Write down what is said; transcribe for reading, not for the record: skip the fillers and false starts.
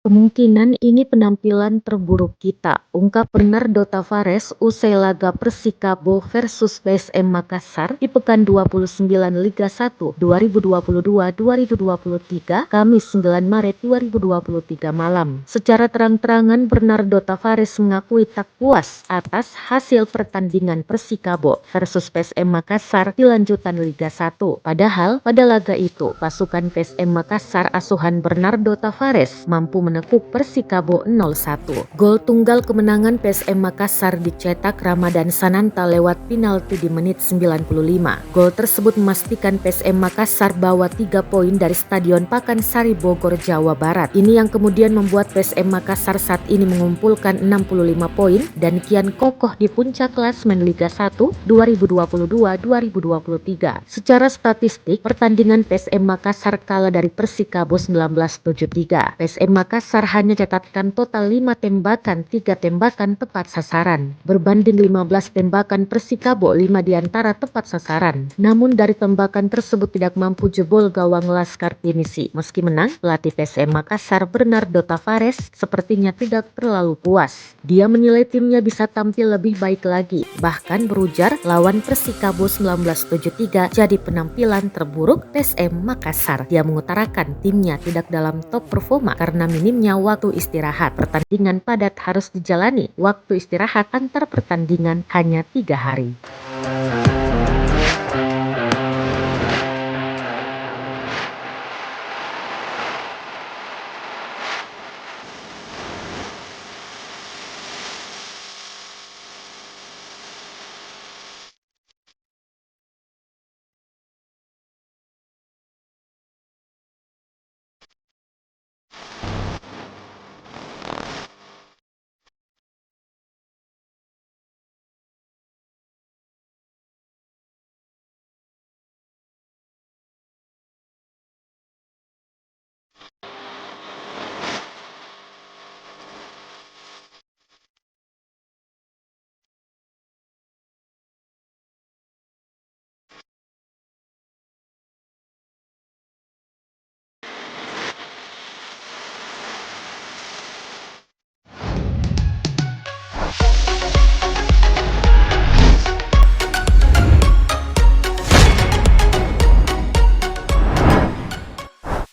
Kemungkinan ini penampilan terburuk kita, ungkap Bernardo Tavares usai laga Persikabo versus PSM Makassar di pekan 29 Liga 1 2022-2023 Kamis 9 Maret 2023 malam. Secara terang-terangan Bernardo Tavares mengakui tak puas atas hasil pertandingan Persikabo versus PSM Makassar di lanjutan Liga 1. Padahal pada laga itu pasukan PSM Makassar asuhan Bernardo Tavares mampu menekuk Persikabo 0-1. Gol tunggal kemenangan PSM Makassar dicetak Ramadan Sananta lewat penalti di menit 95. Gol tersebut memastikan PSM Makassar bawa 3 poin dari Stadion Pakansari Bogor, Jawa Barat. Ini yang kemudian membuat PSM Makassar saat ini mengumpulkan 65 poin dan kian kokoh di puncak klasemen Liga 1 2022-2023. Secara statistik, pertandingan PSM Makassar kalah dari Persikabo 1973. PSM Makassar hanya catatkan total 5 tembakan, 3 tembakan tepat sasaran. Berbanding 15 tembakan Persikabo, 5 diantara tepat sasaran. Namun dari tembakan tersebut tidak mampu jebol gawang Laskar Pinisi. Meski menang, pelatih PSM Makassar Bernardo Tavares sepertinya tidak terlalu puas. Dia menilai timnya bisa tampil lebih baik lagi. Bahkan berujar lawan Persikabo 1973 jadi penampilan terburuk PSM Makassar. Dia mengutarakan timnya tidak dalam top performa karena minimnya waktu istirahat. Pertandingan padat harus dijalani. Waktu istirahat antar pertandingan hanya 3 hari.